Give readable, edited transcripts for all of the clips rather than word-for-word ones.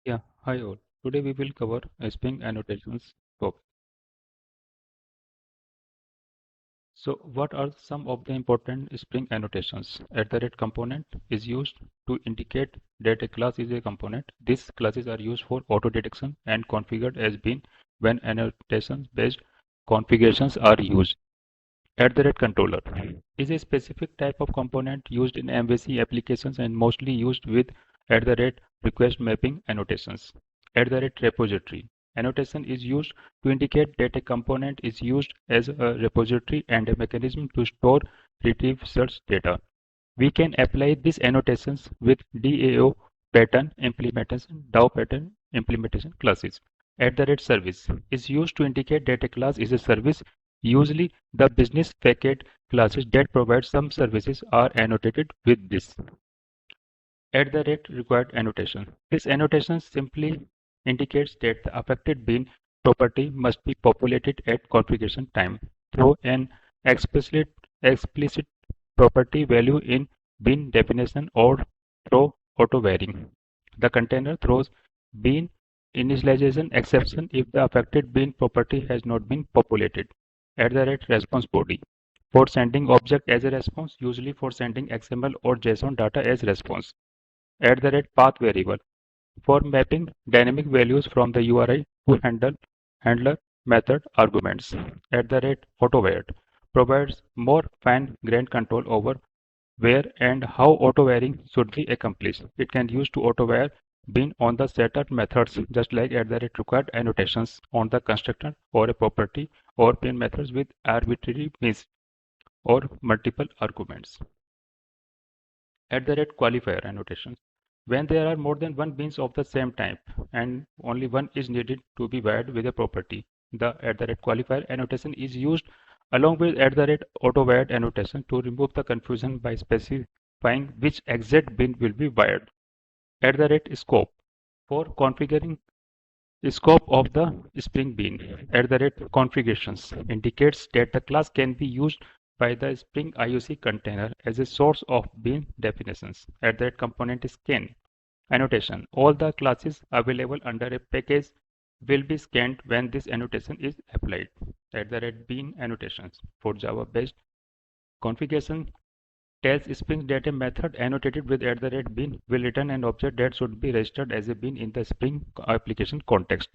Yeah, hi all. Today we will cover string annotations topic. So what are some of the important string annotations? At the rate component is used to indicate that a class is a component. These classes are used for auto detection and configured as being when annotations based configurations are used. At the rate controller is a specific type of component used in MVC applications and mostly used with at the rate request mapping annotations. At the rate repository annotation is used to indicate that a component is used as a repository and a mechanism to store, retrieve, search data. We can apply these annotations with DAO pattern implementation, DAO pattern implementation classes. At the rate service is used to indicate that a class is a service. Usually, the business packet classes that provide some services are annotated with this. At the rate required annotation. This annotation simply indicates that the affected bean property must be populated at configuration time through an explicit property value in bean definition or through auto-varying. The container throws bean initialization exception if the affected bean property has not been populated. At the rate response body. For sending object as a response, usually for sending XML or JSON data as response. At the rate path variable for mapping dynamic values from the URI to handler method arguments. At the rate AutoVariate provides more fine-grained control over where and how auto-varying should be accomplished. It can use to auto-vary bean on the setter methods just like at the rate required annotations on the constructor or a property or bean methods with arbitrary beans or multiple arguments. At the rate qualifier annotations. When there are more than one beans of the same type and only one is needed to be varied with a property, the at the rate qualifier annotation is used along with at the rate auto-varied annotation to remove the confusion by specifying which exact bean will be varied. At the rate scope for configuring the scope of the Spring Bean at the rate configurations indicates that the class can be used by the Spring IOC container as a source of bean definitions. At the rate component is scan. Annotation. All the classes available under a package will be scanned when this annotation is applied. At the rate bean annotations for Java-based configuration tells Spring that a method annotated with at the rate bean will return an object that should be registered as a bean in the Spring application context.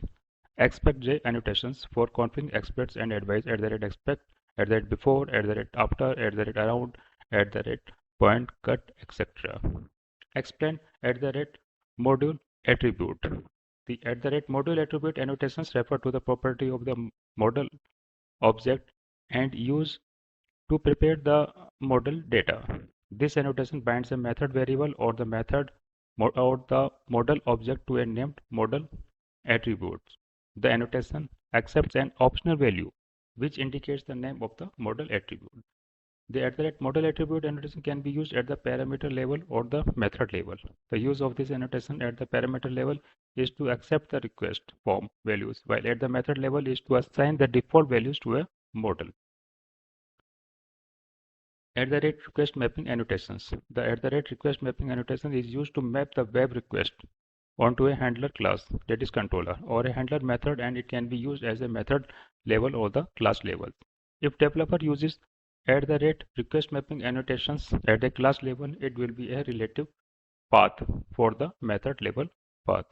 Expect J annotations for config expects and advice at the rate expect, at the rate before, at the rate after, at the rate around, at the rate point cut, etc. Explain at the rate module attribute. The at the rate module attribute annotations refer to the property of the model object and use to prepare the model data. This annotation binds a method variable or the method or the model object to a named model attribute. The annotation accepts an optional value which indicates the name of the model attribute. The at the rate model attribute annotation can be used at the parameter level or the method level. The use of this annotation at the parameter level is to accept the request form values, while at the method level is to assign the default values to a model. At the rate request mapping annotations. The at the rate request mapping annotation is used to map the web request onto a handler class, that is controller, or a handler method, and it can be used as a method level or the class level. If developer uses at the rate request mapping annotations at the class level, it will be a relative path for the method level path.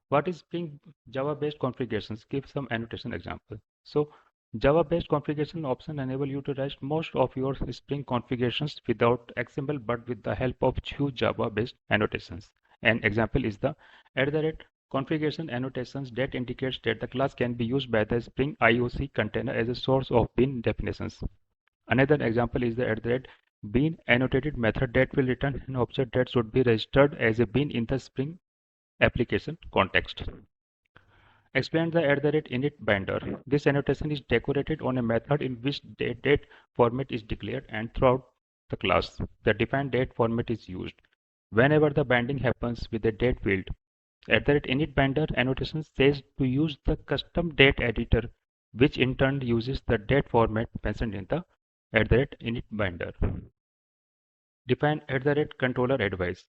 What is Spring Java-based configurations? Give some annotation example. So Java-based configuration option enable you to write most of your Spring configurations without XML but with the help of few Java-based annotations. An example is the at the rate configuration annotations that indicates that the class can be used by the Spring IOC container as a source of bean definitions. Another example is the at the rate bean annotated method that will return an object that should be registered as a bean in the Spring application context. Explain the at the rate init binder. This annotation is decorated on a method in which date format is declared and throughout the class. The defined date format is used. Whenever the binding happens with the date field, at the rate init binder annotation says to use the custom date editor, which in turn uses the date format mentioned in the at the rate init binder. Define at the rate controller advice.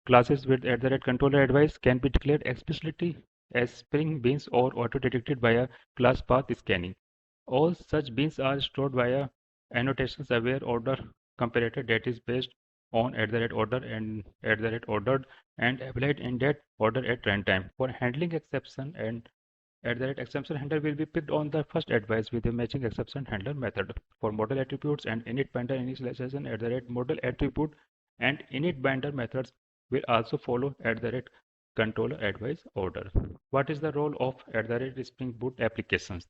classes with @controller advice can be declared explicitly as Spring Beans or auto-detected via class path scanning. All such beans are stored via annotations aware order comparator that is based on @order and @ordered and applied in that order at runtime. For handling exception and exception handler will be picked on the first advice with a matching exception handler method. For model attributes and init binder initialization, model attribute and init binder methods will also follow controller advice order. What is the role of Spring Boot applications?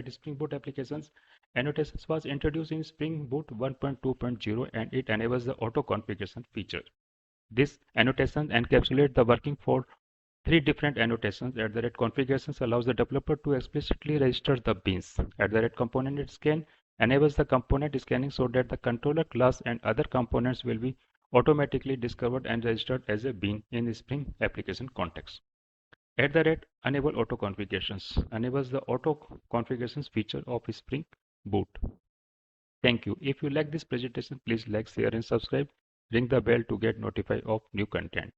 Spring Boot applications annotations was introduced in Spring Boot 1.2.0 and it enables the auto configuration feature. This annotation encapsulates the working for three different annotations. Configurations allows the developer to explicitly register the beans. Component scan enables the component scanning so that the controller class and other components will be automatically discovered and registered as a bean in the Spring application context. Enable auto configurations enables the auto configurations feature of Spring Boot. Thank you. If you like this presentation, please like, share and subscribe. Ring the bell to get notified of new content.